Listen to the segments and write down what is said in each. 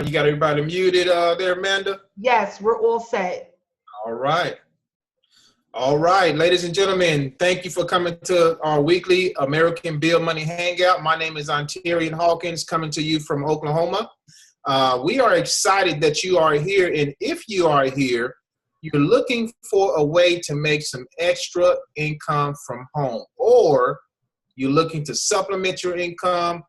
You got everybody muted there, Amanda? Yes, we're all set. All right. All right, ladies and gentlemen, thank you for coming to our weekly American Bill Money Hangout. My name is Ontarian Hawkins, coming to you from Oklahoma. We are excited that you are here, and if you are here, you're looking for a way to make some extra income from home, or you're looking to supplement your income,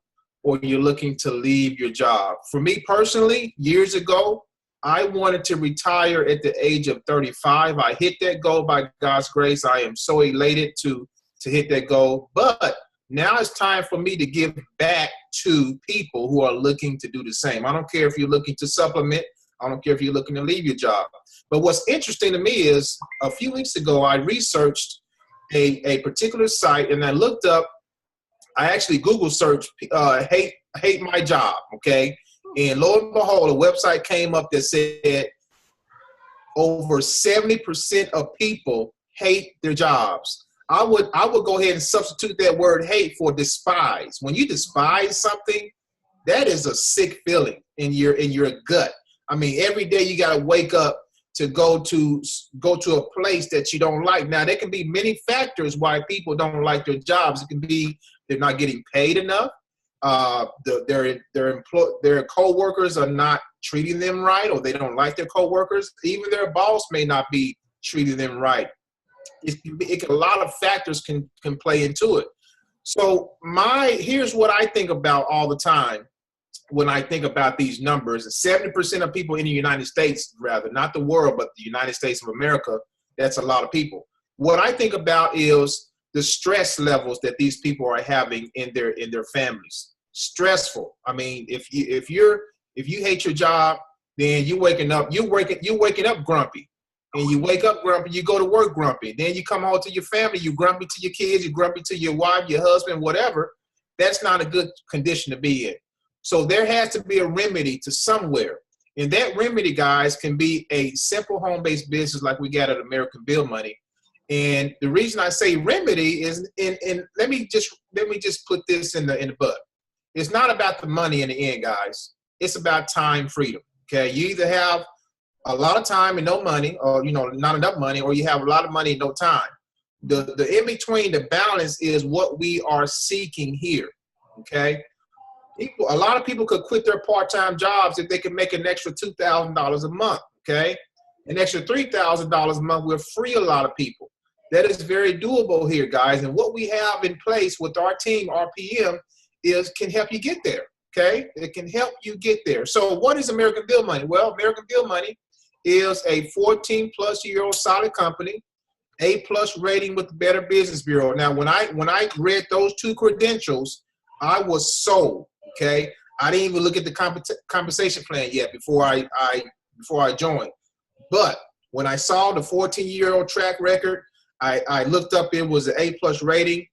or you're looking to leave your job. For me personally, years ago, I wanted to retire at the age of 35. I hit that goal by God's grace. I am so elated to hit that goal. But now it's time for me to give back to people who are looking to do the same. I don't care if you're looking to supplement. I don't care if you're looking to leave your job. But what's interesting to me is a few weeks ago, I researched a particular site, and I looked up, I actually Google searched hate my job, okay? And lo and behold, a website came up that said over 70% of people hate their jobs. I would go ahead and substitute that word hate for despise. When you despise something, that is a sick feeling in your gut. I mean, every day you got to wake up to go to a place that you don't like. Now, there can be many factors why people don't like their jobs. It can be they're not getting paid enough. Their co-workers are not treating them right, or they don't like their co-workers. Even their boss may not be treating them right. A lot of factors can play into it. So here's what I think about all the time when I think about these numbers. 70% of people in the United States, rather, not the world, but the United States of America, that's a lot of people. What I think about is the stress levels that these people are having in their families. Stressful. I mean, if you hate your job, then you're waking up grumpy. And you wake up grumpy, you go to work grumpy. Then you come home to your family, you grumpy to your kids, you grumpy to your wife, your husband, whatever. That's not a good condition to be in. So there has to be a remedy to somewhere. And that remedy, guys, can be a simple home-based business like we got at American Bill Money. And the reason I say remedy is, and let me just put this in the bud. It's not about the money in the end, guys. It's about time freedom. Okay, you either have a lot of time and no money, or not enough money, or you have a lot of money and no time. The in between, the balance is what we are seeking here. Okay, a lot of people could quit their part-time jobs if they could make an extra $2,000 a month. Okay, an extra $3,000 a month will free a lot of people. That is very doable here, guys. And what we have in place with our team, RPM, can help you get there, okay? It can help you get there. So what is American Bill Money? Well, American Bill Money is a 14-plus-year-old solid company, A-plus rating with the Better Business Bureau. Now, when I read those two credentials, I was sold, okay? I didn't even look at the compensation plan yet before I joined. But when I saw the 14-year-old track record, I looked up, it was an A-plus rating.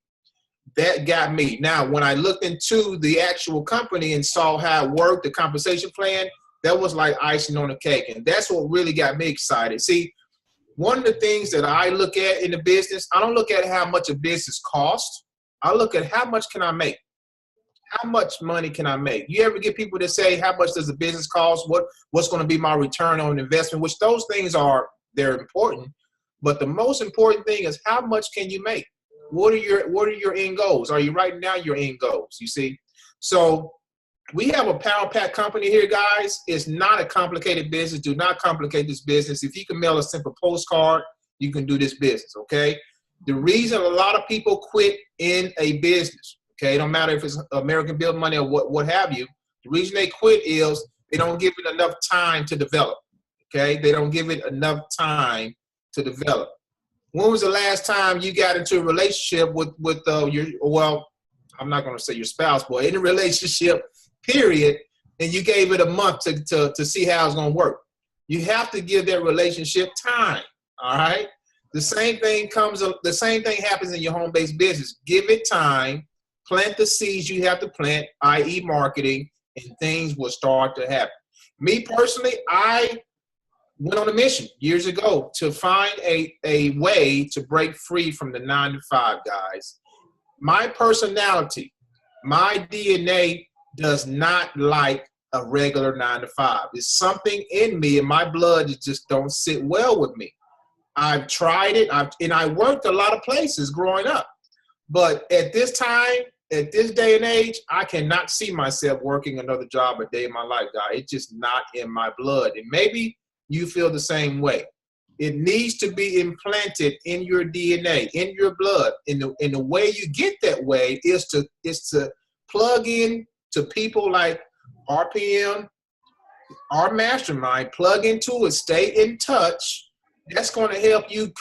That got me. Now, when I looked into the actual company and saw how it worked, the compensation plan, that was like icing on the cake. And that's what really got me excited. See, one of the things that I look at in the business, I don't look at how much a business costs. I look at how much can I make? How much money can I make? You ever get people that say, how much does a business cost? What's going to be my return on investment? Which those things they're important. But the most important thing is, how much can you make? What are your end goals? Are you writing down your end goals? You see? So we have a power pack company here, guys. It's not a complicated business. Do not complicate this business. If you can mail a simple postcard, you can do this business, okay? The reason a lot of people quit in a business, okay, it don't matter if it's American Bill Money or what have you, the reason they quit is they don't give it enough time to develop, okay? They don't give it enough time to develop. When was the last time you got into a relationship with I'm not going to say your spouse, but in a relationship, period, and you gave it a month to see how it's going to work? You have to give that relationship time, all right? The same thing happens in your home-based business. Give it time, plant the seeds you have to plant, i.e. marketing, and things will start to happen. Me personally, I went on a mission years ago to find a way to break free from the 9-to-5, guys. My personality, my DNA does not like a regular 9-to-5. It's something in me, in my blood, that just don't sit well with me. I've tried it, and I worked a lot of places growing up. But at this time, at this day and age, I cannot see myself working another job a day in my life, guys. It's just not in my blood. And maybe you feel the same way. It needs to be implanted in your DNA, in your blood. And the way you get that way is to plug in to people like RPM, our mastermind, plug into it, stay in touch. That's going to help you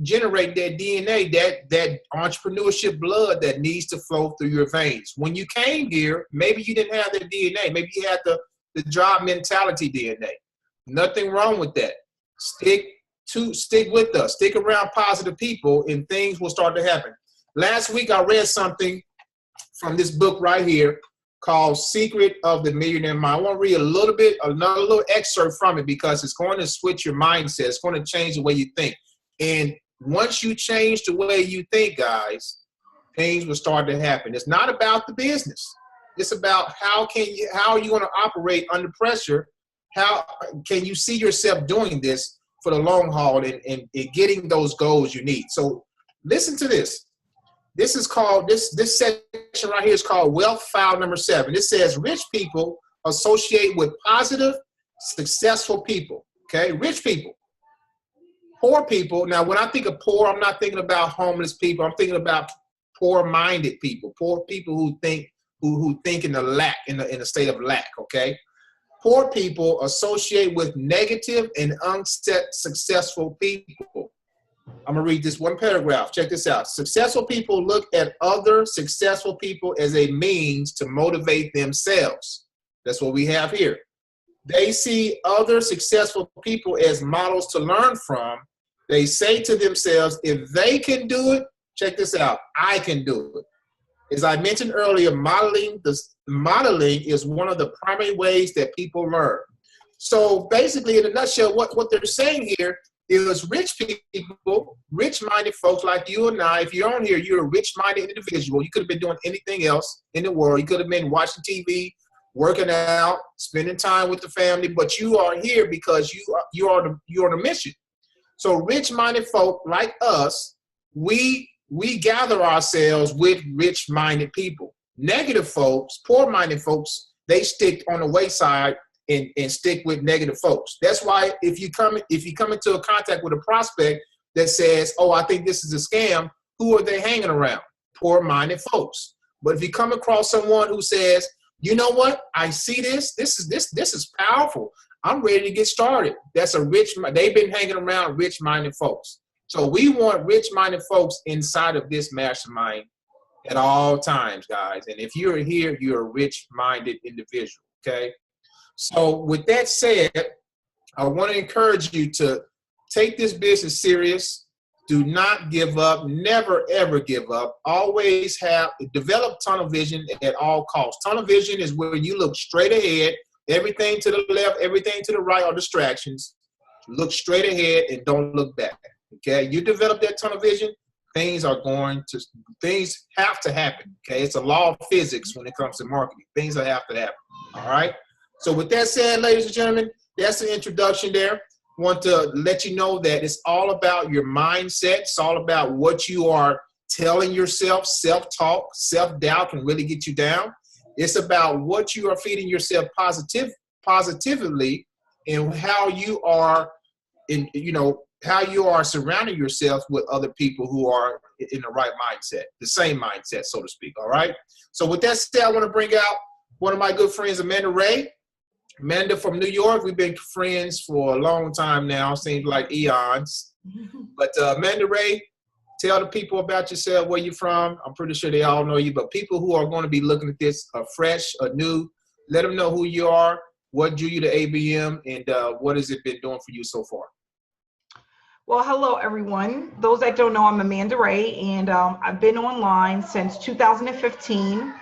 generate that DNA, that entrepreneurship blood that needs to flow through your veins. When you came here, maybe you didn't have that DNA. Maybe you had the job mentality DNA. Nothing wrong with that. Stick with us. Stick around positive people, and things will start to happen. Last week, I read something from this book right here called Secret of the Millionaire Mind. I want to read another little excerpt from it, because it's going to switch your mindset. It's going to change the way you think. And once you change the way you think, guys, things will start to happen. It's not about the business. It's about how are you going to operate under pressure? How can you see yourself doing this for the long haul and getting those goals you need? So listen to this. This is called, this section right here is called Wealth File number 7. It says rich people associate with positive, successful people. Okay, rich people. Poor people. Now, when I think of poor, I'm not thinking about homeless people. I'm thinking about poor-minded people. Poor people who think in a state of lack. Okay. Poor people associate with negative and unsuccessful people. I'm going to read this one paragraph. Check this out. Successful people look at other successful people as a means to motivate themselves. That's what we have here. They see other successful people as models to learn from. They say to themselves, if they can do it, check this out, I can do it. As I mentioned earlier, modeling is one of the primary ways that people learn. So basically, in a nutshell, what they're saying here is rich people, rich-minded folks like you and I. If you're on here, you're a rich-minded individual. You could have been doing anything else in the world. You could have been watching TV, working out, spending time with the family, but you are here because you are on a mission. So rich-minded folk like us, we gather ourselves with rich-minded people. Negative folks, poor-minded folks, they stick on the wayside and stick with negative folks. That's why if you come into a contact with a prospect that says, oh, I think this is a scam, who are they hanging around? Poor-minded folks. But if you come across someone who says, you know what, I see this is powerful, I'm ready to get started. They've been hanging around rich-minded folks. So we want rich-minded folks inside of this mastermind at all times, guys. And if you're here, you're a rich-minded individual, okay? So with that said, I want to encourage you to take this business serious. Do not give up. Never, ever give up. Always develop tunnel vision at all costs. Tunnel vision is where you look straight ahead. Everything to the left, everything to the right are distractions. Look straight ahead and don't look back. Okay, you develop that tunnel vision, things have to happen. Okay, it's a law of physics when it comes to marketing. Things have to happen. All right. So with that said, ladies and gentlemen, that's the introduction there. Want to let you know that it's all about your mindset. It's all about what you are telling yourself. Self-talk, self-doubt can really get you down. It's about what you are feeding yourself positively, and how you are how you are surrounding yourself with other people who are in the right mindset, the same mindset, so to speak. All right. So with that said, I want to bring out one of my good friends, Amanda Ray. Amanda from New York. We've been friends for a long time now. Seems like eons. But Amanda Ray, tell the people about yourself, where you're from. I'm pretty sure they all know you, but people who are going to be looking at this fresh, new, let them know who you are, what drew you to ABM, and what has it been doing for you so far? Well, hello, everyone. Those that don't know, I'm Amanda Ray, and I've been online since 2015.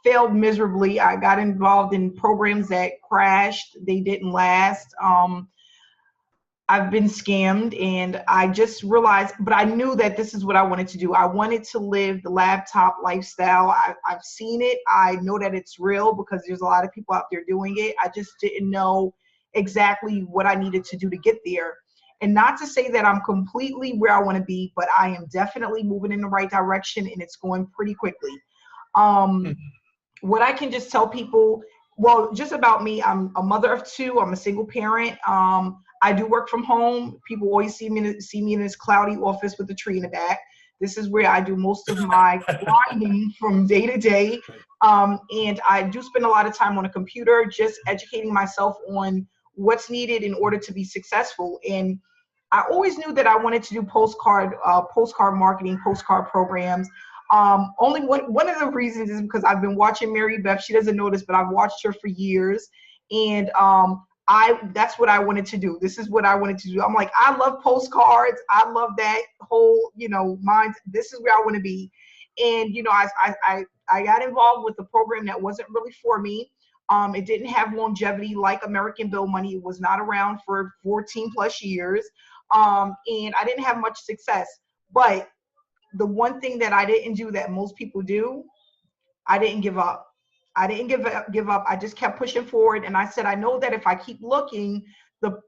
Failed miserably. I got involved in programs that crashed. They didn't last. I've been scammed, and I just realized, but I knew that this is what I wanted to do. I wanted to live the laptop lifestyle. I've seen it. I know that it's real because there's a lot of people out there doing it. I just didn't know exactly what I needed to do to get there. And not to say that I'm completely where I want to be, but I am definitely moving in the right direction, and it's going pretty quickly. What I can just tell people, well, just about me, I'm a mother of two. I'm a single parent. I do work from home. People always see me in this cloudy office with a tree in the back. This is where I do most of my grinding from day to day. And I do spend a lot of time on a computer, just educating myself on what's needed in order to be successful. And I always knew that I wanted to do postcard marketing, postcard programs. Only one of the reasons is because I've been watching Mary Beth. She doesn't know this, but I've watched her for years. And that's what I wanted to do. This is what I wanted to do. I'm like, I love postcards. I love that whole, mind. This is where I want to be. And, I got involved with a program that wasn't really for me. It didn't have longevity like American Bill Money. It was not around for 14 plus years. And I didn't have much success. But the one thing that I didn't do that most people do, I didn't give up. I didn't give up. I just kept pushing forward. And I said, I know that if I keep looking, the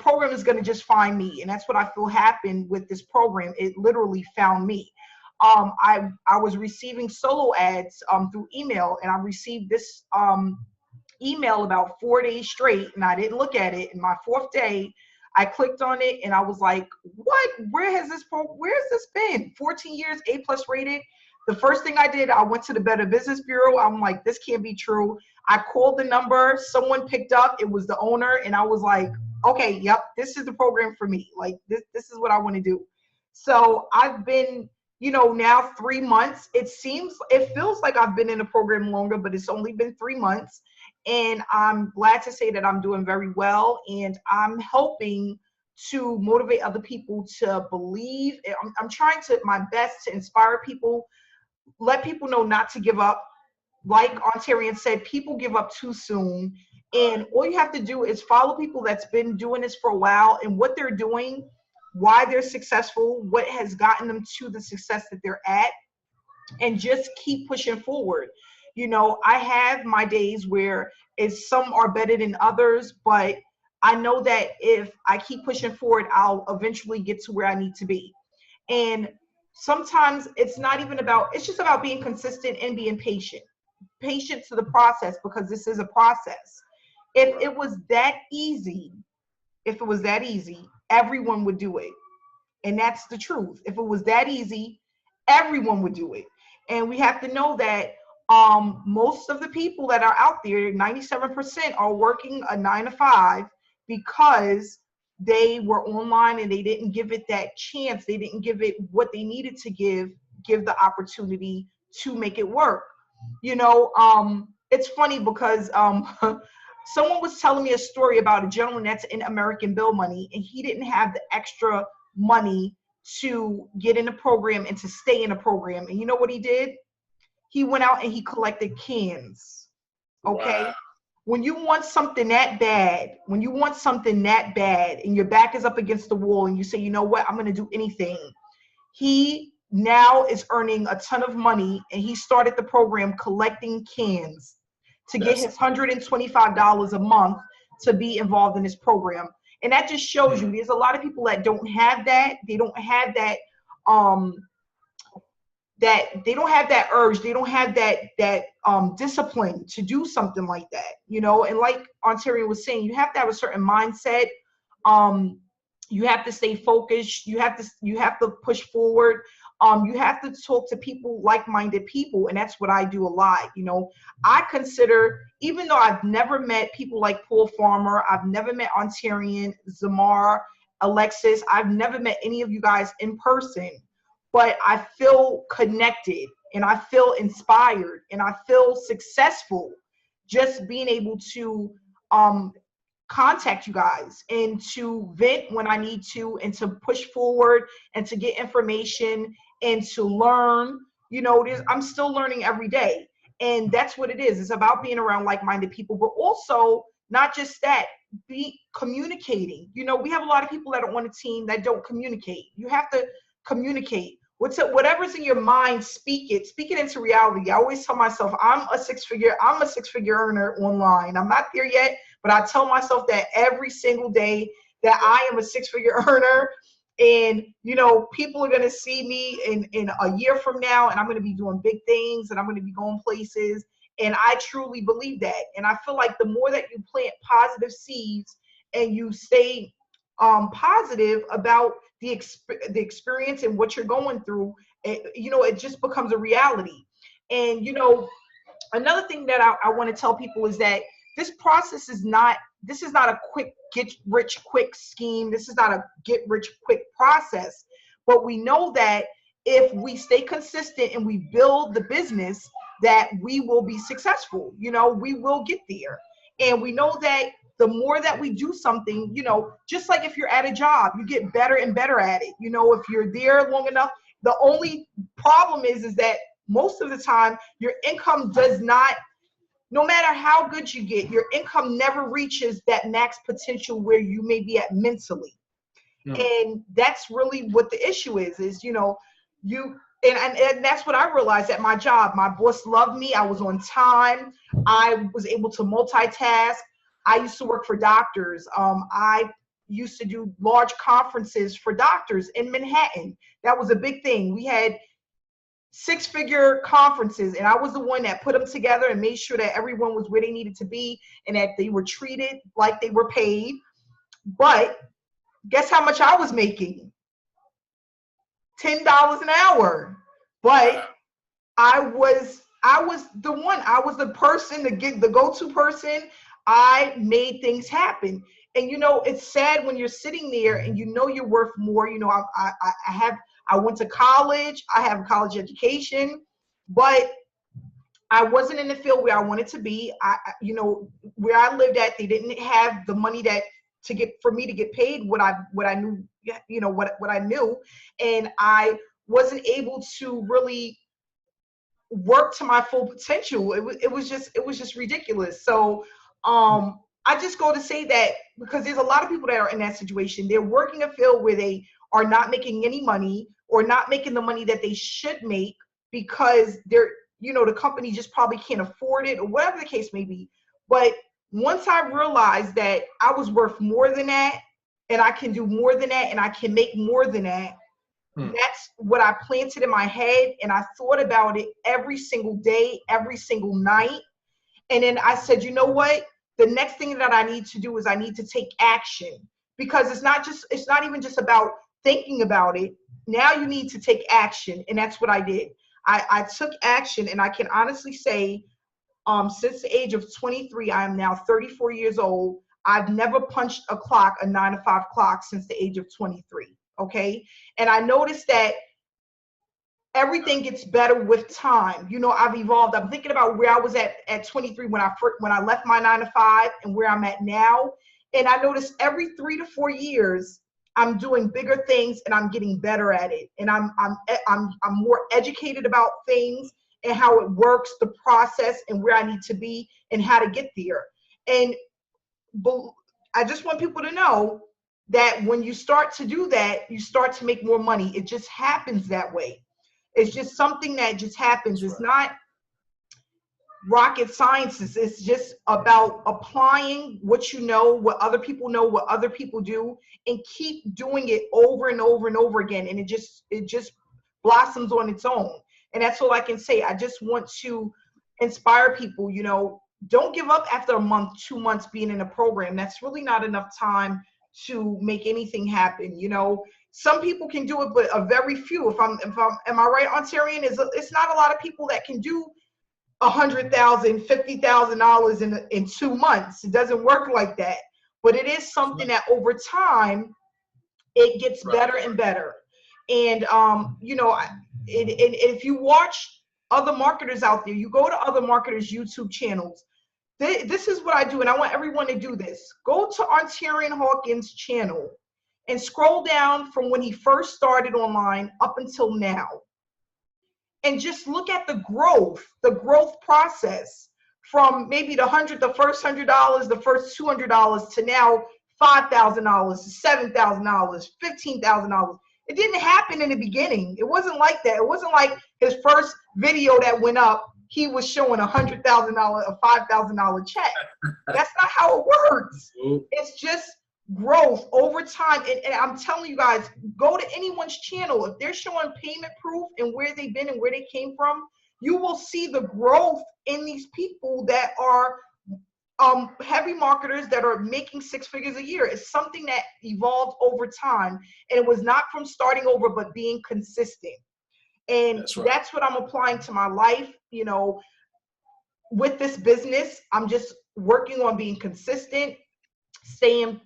program is going to just find me. And that's what I feel happened with this program. It literally found me. I was receiving solo ads through email, and I received this email about 4 days straight, and I didn't look at it. And my fourth day, I clicked on it, and I was like, what? Where's this been? 14 years, A+ rated. The first thing I did, I went to the Better Business Bureau. I'm like, this can't be true. I called the number. Someone picked up. It was the owner. And I was like, okay, yep, this is the program for me. Like, this is what I want to do. So I've been, now 3 months. It feels like I've been in the program longer, but it's only been 3 months. And I'm glad to say that I'm doing very well. And I'm helping to motivate other people to believe. I'm trying my best to inspire people, let people know not to give up. Like Ontarian said, people give up too soon. And all you have to do is follow people that's been doing this for a while and what they're doing, why they're successful, what has gotten them to the success that they're at, and just keep pushing forward. I have my days where some are better than others, but I know that if I keep pushing forward, I'll eventually get to where I need to be. And sometimes it's just about being consistent and being patient to the process, because this is a process. If it was that easy, everyone would do it. And that's the truth. If it was that easy, everyone would do it. And we have to know that most of the people that are out there, 97% are working a 9 to 5 because they were online and they didn't give it that chance. They didn't give it what they needed to give the opportunity to make it work. It's funny because someone was telling me a story about a gentleman that's in American Bill Money, and he didn't have the extra money to get in the program and to stay in the program. And you know what he did? He went out and he collected cans. Okay. Wow. When you want something that bad, and your back is up against the wall and you say, you know what, I'm going to do anything. He now is earning a ton of money, and he started the program collecting cans to get his $125 a month to be involved in this program. And that just shows you there's a lot of people that don't have that. They don't have that they don't have that urge. They don't have that discipline to do something like that, and like Ontario was saying, you have to have a certain mindset. You have to stay focused. You have to push forward. You have to talk to people, like-minded people. And that's what I do a lot. I consider, even though I've never met people like Paul Farmer, I've never met Ontarian, Zamar, Alexis, I've never met any of you guys in person, but I feel connected and I feel inspired and I feel successful just being able to contact you guys and to vent when I need to, and to push forward and to get information and to learn. I'm still learning every day, and that's what it is. It's about being around like-minded people, but also not just that, be communicating. You know, we have a lot of people that are on a team that don't communicate. You have to communicate. Whatever's in your mind, speak it into reality. I always tell myself, I'm a six-figure earner online. I'm not there yet, but I tell myself that every single day that I am a six-figure earner. And, you know, people are going to see me in a year from now, and I'm going to be doing big things, and I'm going to be going places. And I truly believe that. And I feel like the more that you plant positive seeds and you stay positive about the experience and what you're going through, you know, it just becomes a reality. And, you know, another thing that I want to tell people is that this process is not a quick get rich quick scheme. This is not a get rich quick process. But we know that if we stay consistent and we build the business, that we will be successful. You know, we will get there. And we know that the more that we do something, you know, just like if you're at a job, you get better and better at it. You know, if you're there long enough, the only problem is that most of the time your income does not, no matter how good you get, your income never reaches that max potential where you may be at mentally. And that's really what the issue is, you know, and that's what I realized at my job. My boss loved me. I was on time. I was able to multitask. I used to work for doctors. I used to do large conferences for doctors in Manhattan. That was a big thing. We had six-figure conferences, and I was the one that put them together and made sure that everyone was where they needed to be and that they were treated like they were paid. But guess how much I was making? $10 an hour. But I was the one. I was the person, the go-to person. I made things happen. And you know, it's sad when you're sitting there and you know you're worth more. You know, I went to college. I have a college education, but I wasn't in the field where I wanted to be. You know, where I lived at, they didn't have the money for me to get paid what I knew, you know, what I knew. And I wasn't able to really work to my full potential. It was just ridiculous. So I just go to say that because there's a lot of people that are in that situation. They're working a field where they are not making any money or not making the money that they should make because you know, the company just probably can't afford it or whatever the case may be. But once I realized that I was worth more than that and I can do more than that and I can make more than that, that's what I planted in my head. And I thought about it every single day, every single night. And then I said, you know what? The next thing that I need to do is I need to take action, because it's not even just about thinking about it. Now you need to take action. And that's what I did. I took action, and I can honestly say, since the age of 23, I am now 34 years old. I've never punched a 9-to-5 clock since the age of 23. Okay. And I noticed that everything gets better with time. You know, I've evolved. I'm thinking about where I was at 23 when I left my 9-to-5 and where I'm at now. And I noticed every 3 to 4 years, I'm doing bigger things and I'm getting better at it. And I'm more educated about things and how it works, the process, and where I need to be and how to get there. And I just want people to know that when you start to do that, you start to make more money. It just happens that way. It's just something that just happens. It's not rocket science. It's just about applying what you know, what other people know, what other people do, and keep doing it over and over and over again. And it just blossoms on its own. And that's all I can say. I just want to inspire people, you know, don't give up after a month, 2 months being in a program. That's really not enough time to make anything happen. You know, some people can do it, but a very few. Am I right, Ontarian? It's not a lot of people that can do $100,000, $50,000 in 2 months. It doesn't work like that. But it is something that over time, it gets better and better. And you know, if you watch other marketers out there, you go to other marketers' YouTube channels. This is what I do, and I want everyone to do this. Go to Ontarian Hawkins' channel and scroll down from when he first started online up until now. And just look at the growth process from maybe the first $100, the first $200 to now $5,000, $7,000, $15,000. It didn't happen in the beginning. It wasn't like that. It wasn't like his first video that went up, he was showing $100,000, a $5,000 check. That's not how it works. It's just growth over time. And I'm telling you guys, go to anyone's channel. If they're showing payment proof and where they've been and where they came from, you will see the growth in these people that are heavy marketers that are making 6 figures a year. It's something that evolved over time, and it was not from starting over, but being consistent. And that's what I'm applying to my life. You know, with this business, I'm just working on being consistent, staying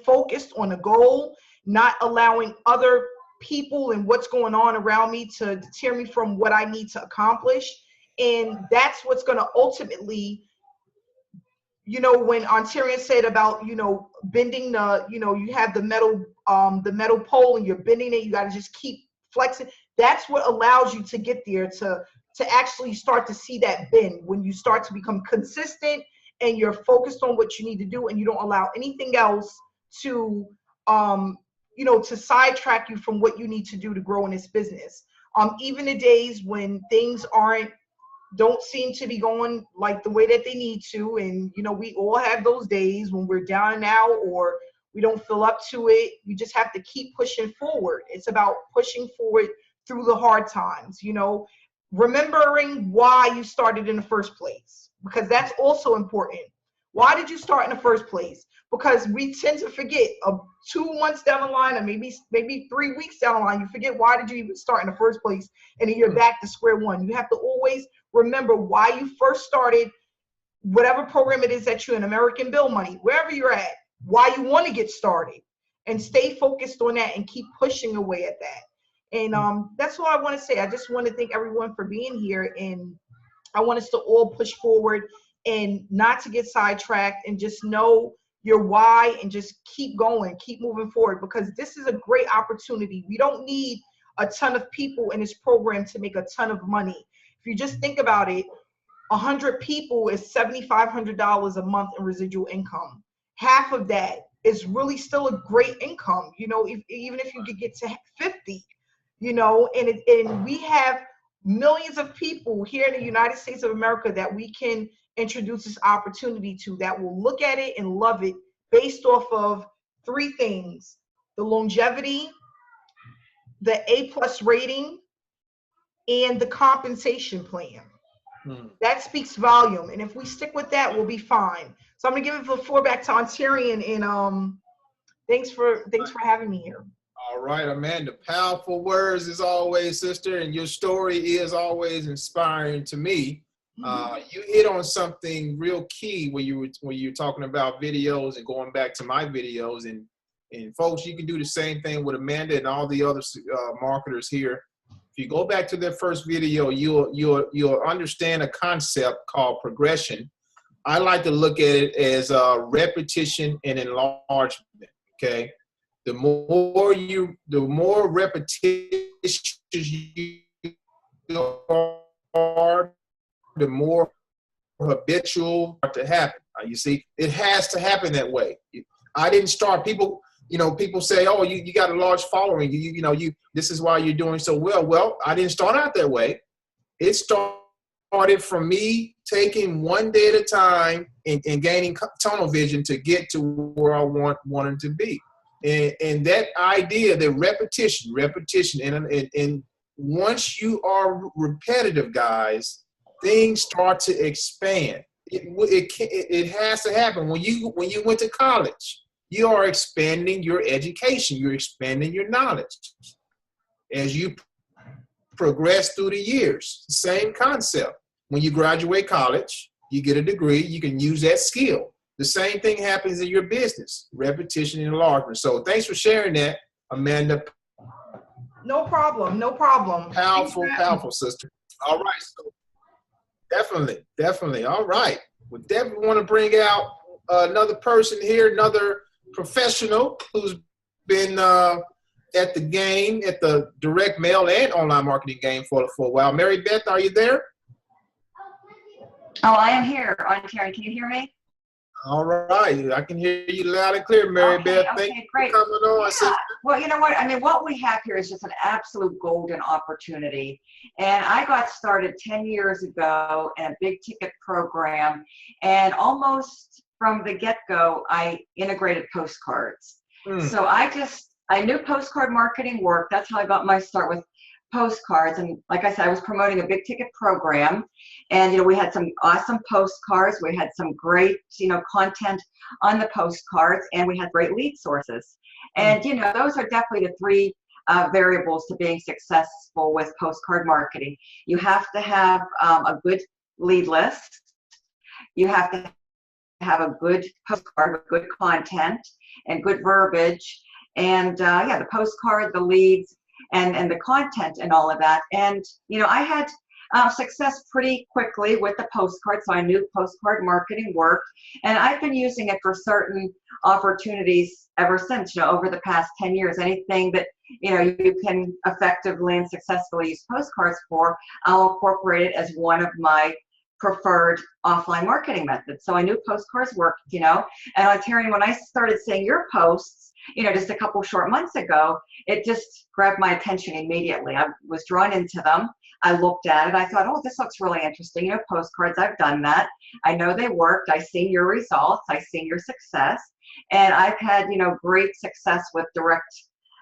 focused on a goal, not allowing other people and what's going on around me to deter me from what I need to accomplish. And that's what's going to ultimately, you know, when Ontarian said about, you know, bending the, you know, you have the metal pole and you're bending it, you got to just keep flexing. That's what allows you to get there, to actually start to see that bend, when you start to become consistent and you're focused on what you need to do, and you don't allow anything else to, you know, to sidetrack you from what you need to do to grow in this business. Even the days when things don't seem to be going like the way that they need to. And, you know, we all have those days when we're down and out or we don't feel up to it. You just have to keep pushing forward. It's about pushing forward through the hard times, you know, remembering why you started in the first place, because that's also important. Why did you start in the first place? Because we tend to forget 2 months down the line, or maybe 3 weeks down the line, you forget why did you even start in the first place, and then you're back to square one. You have to always remember why you first started, whatever program it is that you're in, American Bill Money, wherever you're at, why you want to get started, and stay focused on that and keep pushing away at that. And that's all I want to say. I just want to thank everyone for being here, and I want us to all push forward and not to get sidetracked, and just know your why and just keep going, keep moving forward, because this is a great opportunity. We don't need a ton of people in this program to make a ton of money. If you just think about it, 100 people is $7,500 a month in residual income. Half of that is really still a great income, you know, even if you could get to 50, you know, and we have millions of people here in the United States of America that we can introduce this opportunity to, that will look at it and love it based off of 3 things: the longevity, the A+ rating, and the compensation plan. That speaks volume. And if we stick with that, we'll be fine. So I'm gonna give the floor back to Ontarian, and thanks for having me here. All right, Amanda, powerful words as always, sister, and your story is always inspiring to me. You hit on something real key when you were talking about videos and going back to my videos, and folks, you can do the same thing with Amanda and all the other marketers here. If you go back to their first video, you'll understand a concept called progression. I like to look at it as repetition and enlargement. Okay, the more repetitions you are, the more habitual to happen. You see, it has to happen that way. I didn't start. People say, "Oh, you got a large following. This is why you're doing so well." Well, I didn't start out that way. It started from me taking one day at a time and gaining tunnel vision to get to where I wanted to be. And that idea, the repetition, and once you are repetitive, guys, things start to expand. It has to happen. When you went to college, you are expanding your education. You're expanding your knowledge. As you progress through the years, same concept. When you graduate college, you get a degree, you can use that skill. The same thing happens in your business, repetition and enlargement. So thanks for sharing that, Amanda. No problem, no problem. Powerful, sister. All right, so definitely. All right. We definitely want to bring out another person here, another professional who's been at the game, at the direct mail and online marketing game for a while. Mary Beth, are you there? Oh, I am here on Karen. Can you hear me? All right. I can hear you loud and clear, Mary Beth. Thank you Great. for coming on, sister. Well, you know what? I mean, what we have here is just an absolute golden opportunity. And I got started 10 years ago in a big ticket program. And almost from the get-go, I integrated postcards. So I knew postcard marketing worked. That's how I got my start with postcards. And like I said, I was promoting a big ticket program, and we had some awesome postcards. We had some great content on the postcards, and we had great lead sources. And those are definitely the three variables to being successful with postcard marketing. You have to have a good lead list. You have to have a good postcard with good content and good verbiage, and the postcard, the leads, and the content and all of that. And I had success pretty quickly with the postcard, so I knew postcard marketing worked, and I've been using it for certain opportunities ever since. Over the past 10 years, anything that you can effectively and successfully use postcards for, I'll incorporate it as one of my preferred offline marketing methods. So I knew postcards worked, and Terry, when I started seeing your posts, just a couple short months ago, it just grabbed my attention immediately. I was drawn into them. I looked at it. I thought, oh, this looks really interesting. Postcards, I've done that. I know they worked. I've seen your results. I've seen your success. And I've had, great success with direct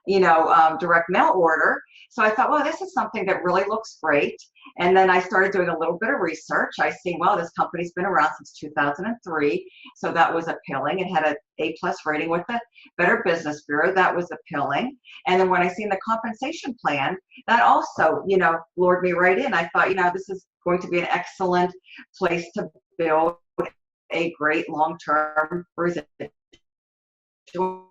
mail order. So I thought, well, this is something that really looks great. And then I started doing a little bit of research. I seen, well, this company's been around since 2003. So that was appealing. It had an A+ rating with the Better Business Bureau. That was appealing. And then when I seen the compensation plan, that also, lured me right in. I thought, this is going to be an excellent place to build a great long-term residual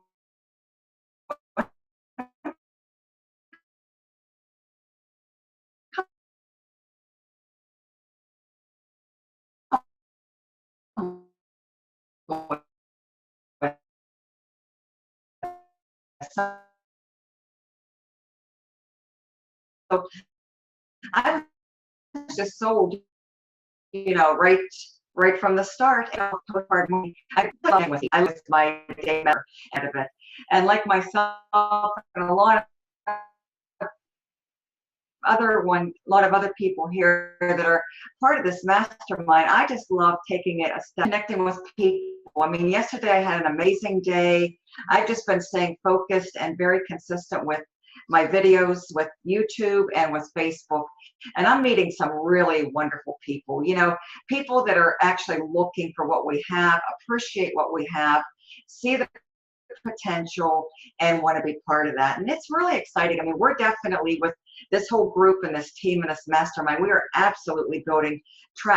So I was just sold, right from the start. Postcard money. I was my day member out of it, and like myself and a lot of other people here that are part of this mastermind, I just love taking it a step, connecting with people. I mean, yesterday I had an amazing day. I've just been staying focused and very consistent with my videos with YouTube and with Facebook. And I'm meeting some really wonderful people, people that are actually looking for what we have, appreciate what we have, see the potential, and want to be part of that. And it's really exciting. I mean, we're definitely, with this whole group and this team and this mastermind, we are absolutely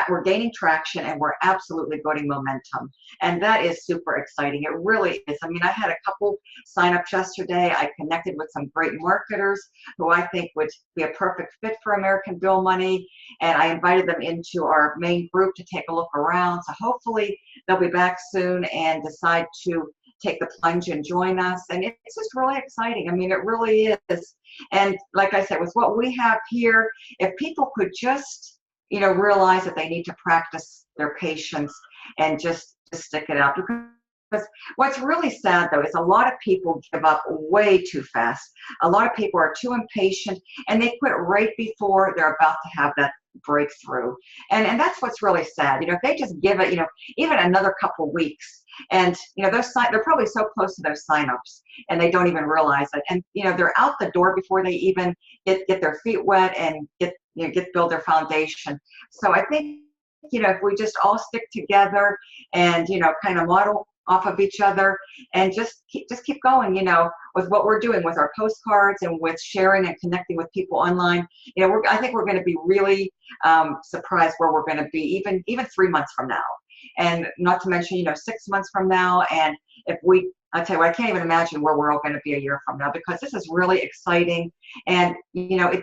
we're gaining traction, and we're absolutely building momentum. And that is super exciting. It really is. I mean, I had a couple sign-ups yesterday. I connected with some great marketers who I think would be a perfect fit for American Bill Money. And I invited them into our main group to take a look around. So hopefully they'll be back soon and decide to take the plunge and join us. And it's just really exciting. I mean, it really is. And like I said, with what we have here, if people could just, realize that they need to practice their patience and just stick it out. Because what's really sad, though, is a lot of people give up way too fast. A lot of people are too impatient, and they quit right before they're about to have that breakthrough. And that's what's really sad. If they just give it, even another couple weeks, and they're probably so close to those signups, and they don't even realize it. And they're out the door before they even get their feet wet and build their foundation. So I think if we just all stick together and kind of model off of each other and just keep going, with what we're doing with our postcards and with sharing and connecting with people online, I think we're going to be really surprised where we're going to be even 3 months from now. And not to mention, 6 months from now. And I tell you what, I can't even imagine where we're all going to be a year from now, because this is really exciting. And, it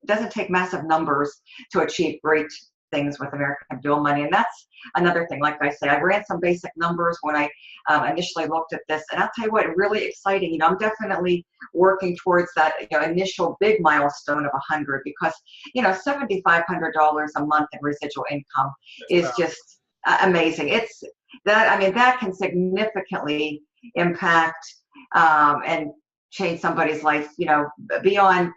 doesn't take massive numbers to achieve great things with American Bill Money. And that's another thing. Like I say, I ran some basic numbers when I initially looked at this. And I'll tell you what, really exciting. You know, I'm definitely working towards that, you know, initial big milestone of 100, because, you know, $7,500 a month in residual income is just amazing. It's that, I mean, that can significantly impact and change somebody's life, you know, beyond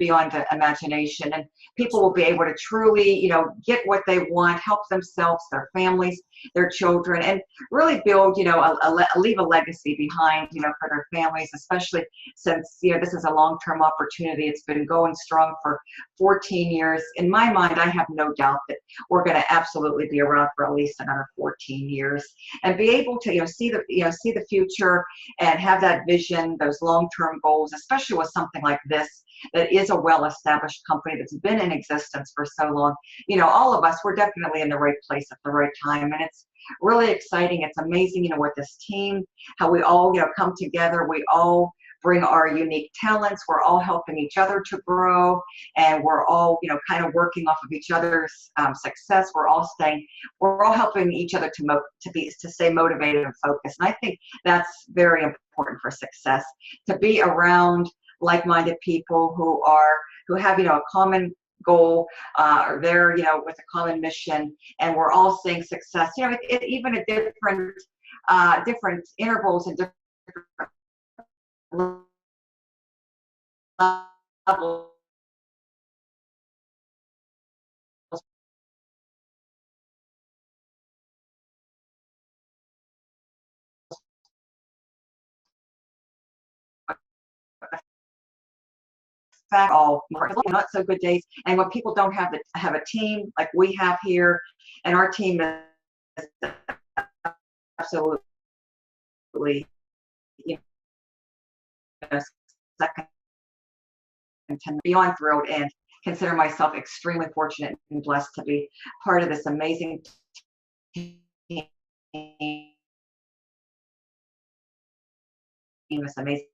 imagination. And people will be able to truly, you know, get what they want, help themselves, their families, their children, and really build, you know, leave a legacy behind, you know, for their families, especially since, you know, this is a long-term opportunity. It's been going strong for 14 years. In my mind, I have no doubt that we're going to absolutely be around for at least another 14 years, and be able to, you know, see the future and have that vision, those long-term goals, especially with something like this that is a well-established company that's been in existence for so long. You know, all of us, we're definitely in the right place at the right time, and it's really exciting. It's amazing, you know, with this team, how we all, you know, come together. We all bring our unique talents. We're all helping each other to grow, and we're all, you know, kind of working off of each other's success. We're all helping each other to stay motivated and focused. And I think that's very important for success, to be around like-minded people who have, you know, a common goal, or they're, you know, with a common mission, and we're all seeing success. You know, even at different intervals and different levels. All not so good days, and when people don't have a team like we have here, and our team is absolutely, you know, second to beyond thrilled, and consider myself extremely fortunate and blessed to be part of this amazing team, this amazing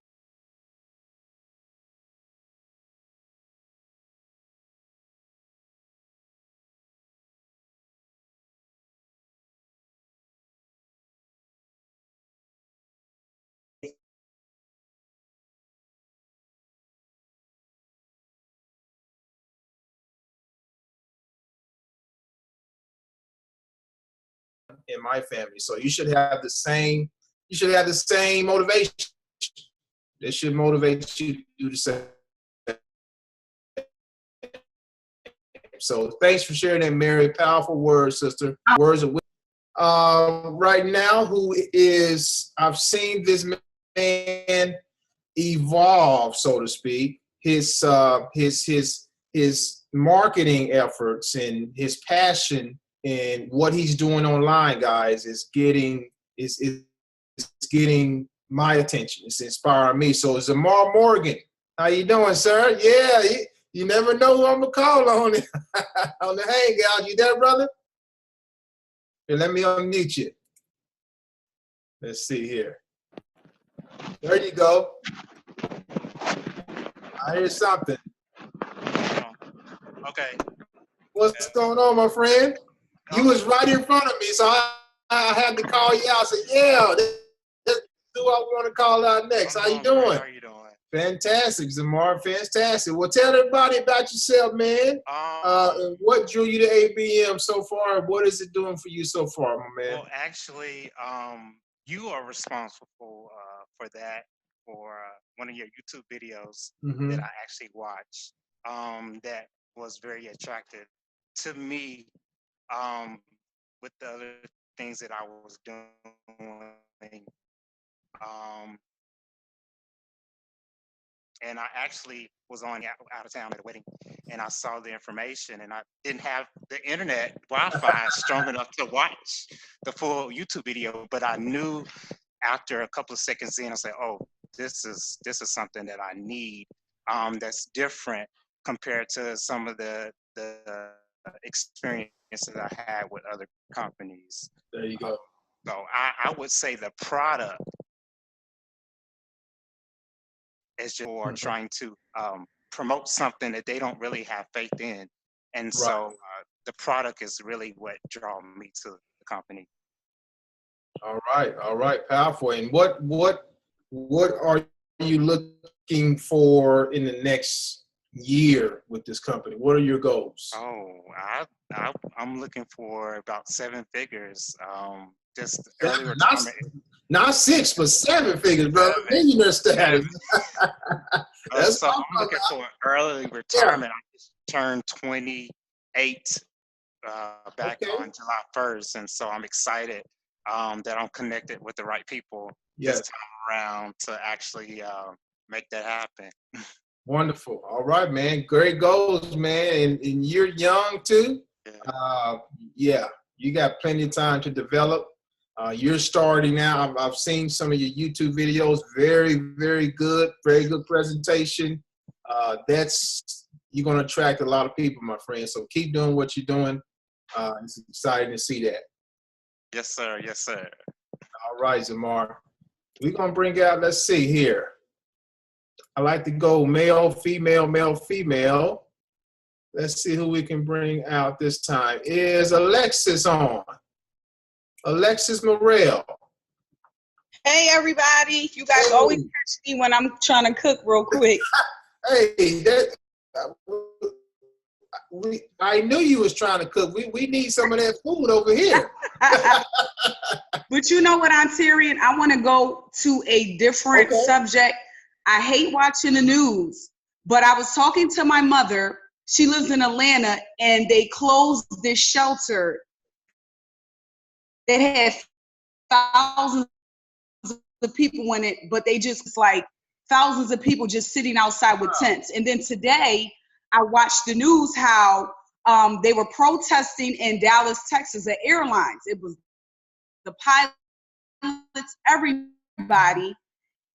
in my family. So you should have the same. You should have the same motivation. It should motivate you to do the same. So thanks for sharing that, Mary. Powerful words, sister. Words of wisdom. Right now, I've seen this man evolve, so to speak. His marketing efforts and his passion and what he's doing online, guys, is getting my attention. It's inspiring me. So Zamar Morgan, how you doing, sir? Yeah, you never know who I'm gonna call on on the hangout. You there, brother? Here, let me unmute you. Let's see here. There you go. I hear something. Okay. What's going on, my friend? You was right in front of me, so I had to call you out. I said, yeah, that's who I want to call out next. How you doing? How are you doing? Fantastic, Zamar. Fantastic. Well, tell everybody about yourself, man. What drew you to ABM so far, and what is it doing for you so far, my man? Well, actually, you are responsible for that, for one of your YouTube videos that I actually watched. That was very attractive to me. With the other things that I was doing. And I actually was out of town at a wedding, and I saw the information, and I didn't have the internet Wi-Fi strong enough to watch the full YouTube video, but I knew after a couple of seconds in, I said, oh, this is something that I need, that's different compared to some of the experiences I had with other companies. There you go. So I would say the product is just for trying to promote something that they don't really have faith in. And so the product is really what draw me to the company. All right, powerful. And what are you looking for in the next year with this company? What are your goals? Oh, I'm looking for about 7 figures. Just Seven, early retirement. not 6, but 7 figures, brother. Millionaire status. So I'm looking for early retirement. I just turned 28 back on July 1st, and so I'm excited that I'm connected with the right people this time around to actually make that happen. Wonderful. All right, man. Great goals, man. And you're young too. You got plenty of time to develop. You're starting now. I've seen some of your YouTube videos. Very, very good. Very good presentation. You're going to attract a lot of people, my friend. So keep doing what you're doing. It's exciting to see that. Yes, sir. Yes, sir. All right, Zamar. We're going to bring out, let's see here. I like to go male, female, male, female. Let's see who we can bring out this time. Is Alexis on? Alexis Morrell. Hey, everybody. You guys always catch me when I'm trying to cook real quick. Hey, I knew you was trying to cook. We need some of that food over here. But you know what, Aunt Tyrion? I want to go to a different subject. I hate watching the news, but I was talking to my mother. She lives in Atlanta, and they closed this shelter that had thousands of people in it, but they just like thousands of people just sitting outside with tents. And then today, I watched the news how they were protesting in Dallas, Texas, at airlines. It was the pilots, everybody.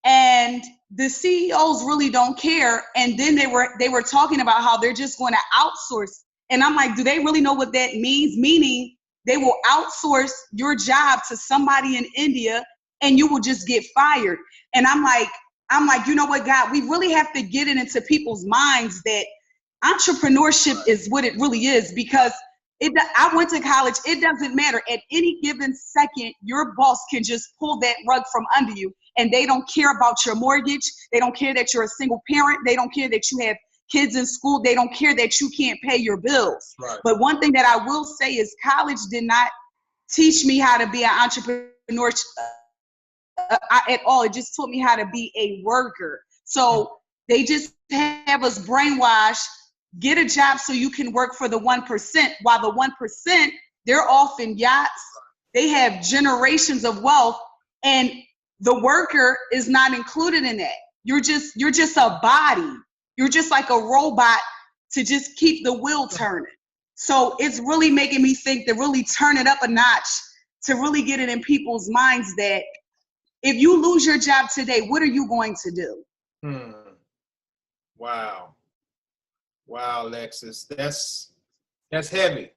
And the CEOs really don't care. And then they were talking about how they're just going to outsource. And I'm like, do they really know what that means? Meaning they will outsource your job to somebody in India and you will just get fired. And I'm like, you know what, God, we really have to get it into people's minds that entrepreneurship is what it really is, because I went to college. It doesn't matter. At any given second, your boss can just pull that rug from under you, and they don't care about your mortgage. They don't care that you're a single parent. They don't care that you have kids in school. They don't care that you can't pay your bills. Right. But one thing that I will say is college did not teach me how to be an entrepreneur at all. It just taught me how to be a worker. So they just have us brainwashed. Get a job so you can work for the 1%, while the 1%, they're off in yachts. They have generations of wealth, and the worker is not included in that. You're just a body. You're just like a robot to just keep the wheel turning. So it's really making me think to really turn it up a notch, to really get it in people's minds that if you lose your job today, what are you going to do? Wow, Alexis, that's heavy.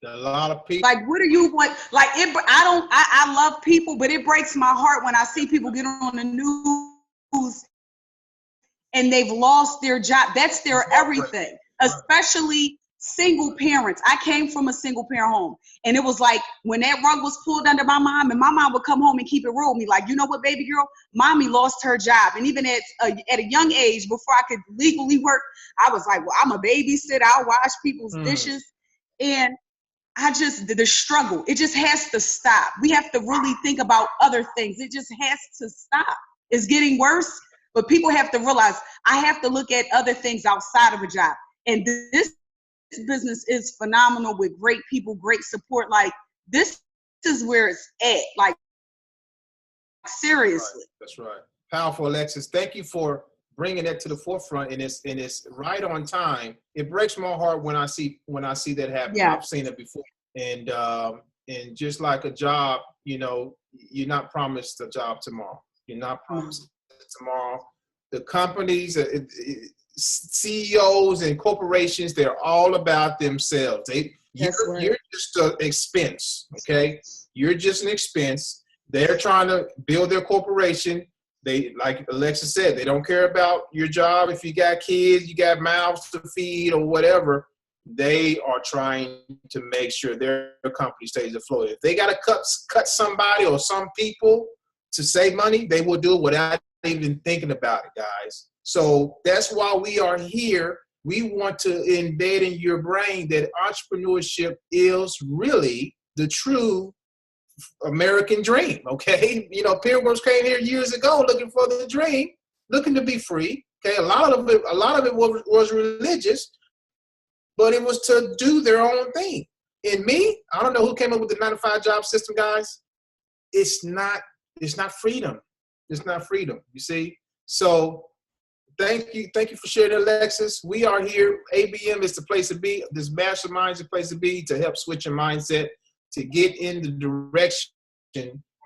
A lot of people. Like, what are you what? Like, I love people, but it breaks my heart when I see people get on the news and they've lost their job. That's their everything, especially single parents. I came from a single parent home, and it was like when that rug was pulled under my mom, and my mom would come home and keep it real with me, like, you know what, baby girl, mommy lost her job. And even at a young age, before I could legally work, I was like, well, I'm a babysitter. I'll wash people's dishes. And the struggle, it just has to stop. We have to really think about other things. It just has to stop. It's getting worse, but people have to realize I have to look at other things outside of a job. And this business is phenomenal with great people, great support. Like, this is where it's at. Like, seriously. That's right. Powerful, Alexis. Thank you for bringing that to the forefront, and it's right on time. It breaks my heart when I see that happen. Yeah. I've seen it before, and just like a job, you know, you're not promised a job tomorrow. You're not promised tomorrow. The companies, CEOs and corporations, they're all about themselves. You're just an expense, okay? You're just an expense. They're trying to build their corporation. They, like Alexa said, they don't care about your job. If you got kids, you got mouths to feed or whatever. they are trying to make sure their company stays afloat. If they got to cut somebody or some people to save money, they will do it without even thinking about it, guys. So that's why we are here. We want to embed in your brain that entrepreneurship is really the true American dream, okay? You know, pilgrims came here years ago looking for the dream, looking to be free, okay? A lot of it was religious, but it was to do their own thing. And me, I don't know who came up with the 9-to-5 job system, guys. It's not freedom. It's not freedom, you see? So thank you for sharing, Alexis. We are here. ABM is the place to be. This mastermind is the place to be to help switch your mindset, to get in the direction,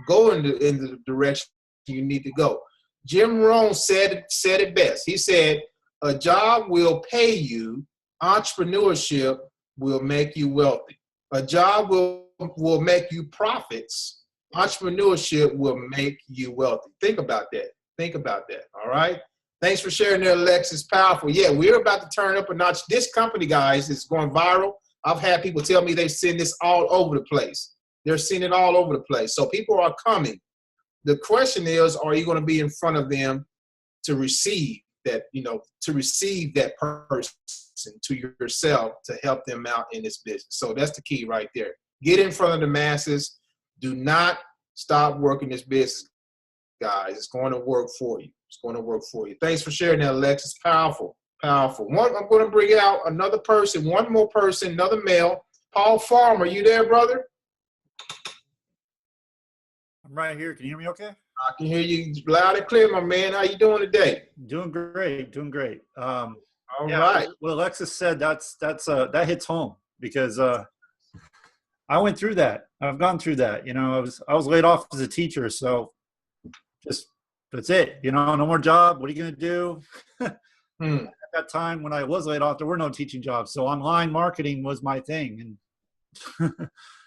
go in the direction you need to go. Jim Rohn said it best. He said, a job will pay you. Entrepreneurship will make you wealthy. A job will make you profits. Entrepreneurship will make you wealthy. Think about that. Think about that. All right. Thanks for sharing there, Alexis. Powerful. Yeah, we're about to turn up a notch. This company, guys, is going viral. I've had people tell me they've seen this all over the place. They're seeing it all over the place. So people are coming. The question is, are you going to be in front of them to receive that, to receive that person to yourself to help them out in this business? So that's the key right there. Get in front of the masses. Do not stop working this business, guys. It's going to work for you. It's going to work for you. Thanks for sharing that, Alexis. Powerful, powerful. I'm going to bring out another person, one more person, another male. Paul Farmer, you there, brother? I'm right here. Can you hear me okay? I can hear you loud and clear, my man. How you doing today? Doing great. All right. What Alexis said, that hits home because I went through that. I've gone through that. I was laid off as a teacher, so that's it. No more job. What are you going to do? At that time when I was laid off, there were no teaching jobs. So online marketing was my thing. And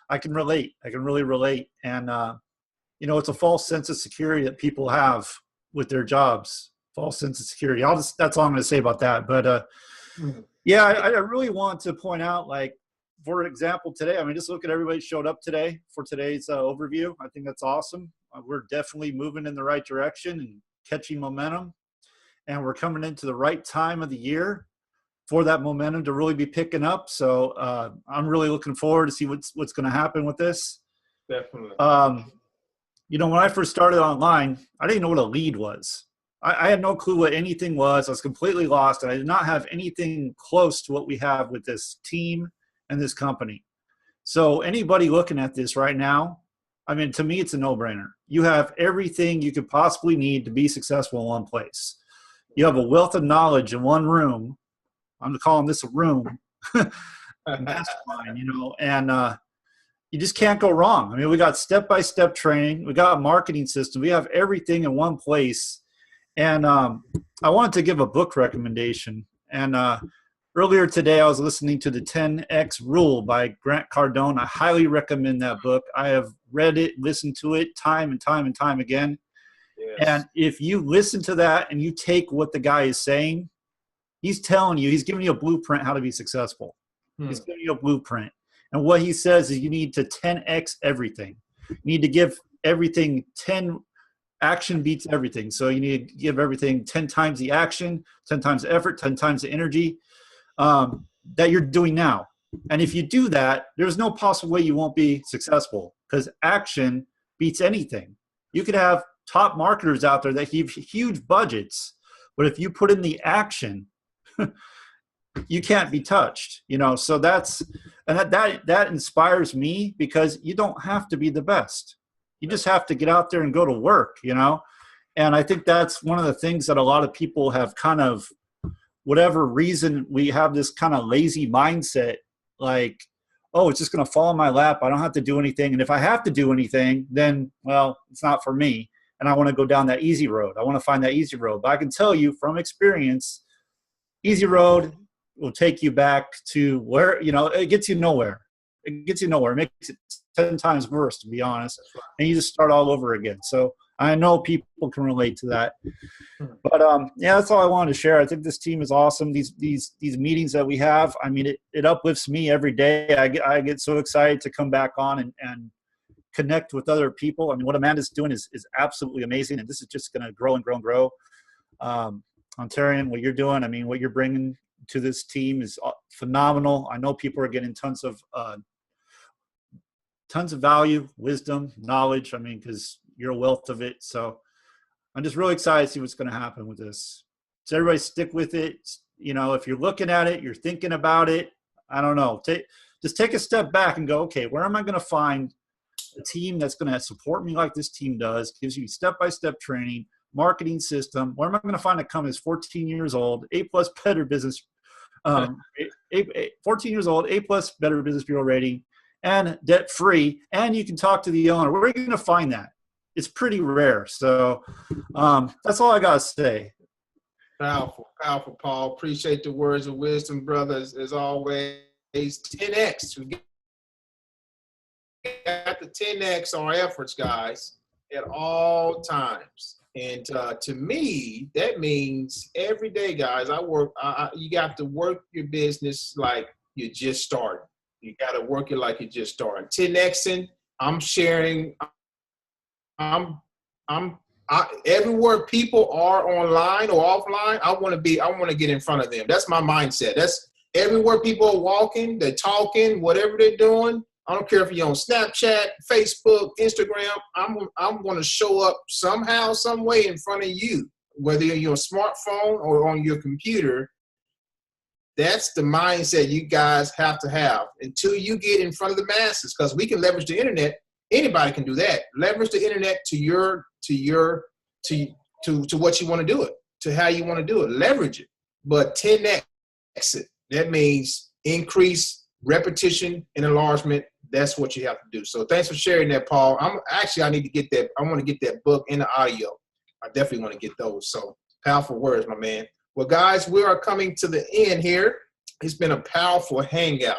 I can relate. I can really relate. And, it's a false sense of security that people have with their jobs. False sense of security. That's all I'm going to say about that. But I really want to point out, like, for example, today, just look at everybody who showed up today for today's overview. I think that's awesome. We're definitely moving in the right direction and catching momentum. And we're coming into the right time of the year for that momentum to really be picking up. So I'm really looking forward to see what's going to happen with this. Definitely. When I first started online, I didn't know what a lead was. I had no clue what anything was. I was completely lost, and I did not have anything close to what we have with this team and this company. So anybody looking at this right now, to me, it's a no-brainer. You have everything you could possibly need to be successful in one place. You have a wealth of knowledge in one room. I'm calling this a room. Mastermind, and you just can't go wrong. We got step-by-step training. We got a marketing system. We have everything in one place. And I wanted to give a book recommendation. And earlier today, I was listening to the 10X Rule by Grant Cardone. I highly recommend that book. I have read it, listened to it time and time again. Yes. And if you listen to that and you take what the guy is saying, he's telling you, he's giving you a blueprint how to be successful. He's giving you a blueprint. And what he says is you need to 10X everything. You need to give everything 10 action beats everything. So you need to give everything 10 times the action, 10 times the effort, 10 times the energy that you're doing now. And if you do that, there's no possible way you won't be successful because action beats anything. You could have top marketers out there that have huge budgets, but if you put in the action, you can't be touched, so that inspires me because you don't have to be the best. You just have to get out there and go to work, and I think that's one of the things that a lot of people have kind of, whatever reason, we have this kind of lazy mindset, like, oh, it's just going to fall in my lap. I don't have to do anything. And if I have to do anything, then, well, it's not for me. And I want to go down that easy road. I want to find that easy road. But I can tell you from experience, easy road will take you back to where, it gets you nowhere. it gets you nowhere. It makes it 10 times worse, to be honest. And you just start all over again. So I know people can relate to that. But yeah, that's all I wanted to share. I think this team is awesome. These meetings that we have, I mean, it uplifts me every day. I get so excited to come back on and connect with other people. I mean, what Amanda's doing is absolutely amazing, and this is just going to grow and grow and grow. Ontarian, what you're doing, I mean, what you're bringing to this team is phenomenal. I know people are getting tons of value, wisdom, knowledge. I mean, because you're a wealth of it. So I'm just really excited to see what's going to happen with this. So everybody stick with it. You know, if you're looking at it, you're thinking about it, I don't know. Just take a step back and go, okay, where am I going to find a team that's going to support me like this team does, gives you step-by-step training, marketing system. Where am I going to find a company that's 14 years old, A+ better business, 14 years old, A+ better business bureau rating, and debt-free, and you can talk to the owner. Where are you going to find that? It's pretty rare. So that's all I got to say. Powerful, powerful, Paul. Appreciate the words of wisdom, brothers, as always. 10X. We got to 10X our efforts, guys, at all times. And to me, that means every day, guys, you got to work your business like you just started. You got to work it like you just started. 10Xing, I'm sharing. Everywhere people are online or offline, I want to get in front of them. That's my mindset. That's everywhere people are walking, they're talking, whatever they're doing. I don't care if you're on Snapchat, Facebook, Instagram. I'm going to show up somehow, some way in front of you, whether you're on your smartphone or on your computer. That's the mindset you guys have to have until you get in front of the masses, because we can leverage the internet. Anybody can do that. Leverage the internet to what you want to do it, to how you want to do it. Leverage it. But 10X it. That means increase repetition and enlargement. That's what you have to do. So thanks for sharing that, Paul. I need to get that. I want to get that book and the audio. I definitely want to get those. So powerful words, my man. Well, guys, we are coming to the end here. It's been a powerful hangout.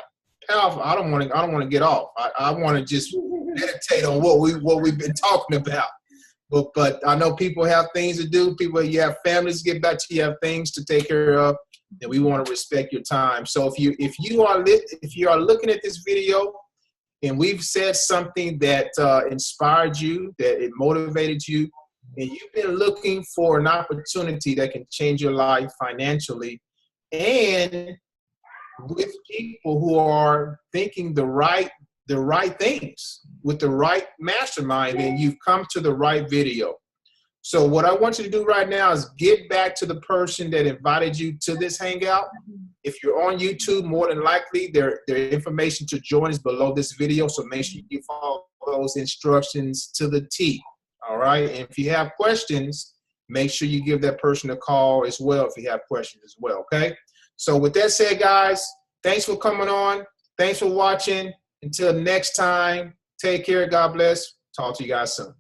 Powerful. I don't want to get off. I want to just meditate on what we've been talking about. But I know people have things to do. You have families to get back to. You have things to take care of, and we want to respect your time. So if you are looking at this video and we've said something that inspired you, that it motivated you, and you've been looking for an opportunity that can change your life financially, and with people who are thinking the right things with the right mastermind, then you've come to the right video. So what I want you to do right now is get back to the person that invited you to this hangout. If you're on YouTube, more than likely their information to join is below this video. So make sure you follow those instructions to the T. All right. And if you have questions, make sure you give that person a call as well if you have questions as well. Okay. So with that said, guys, thanks for coming on. Thanks for watching. Until next time, take care. God bless. Talk to you guys soon.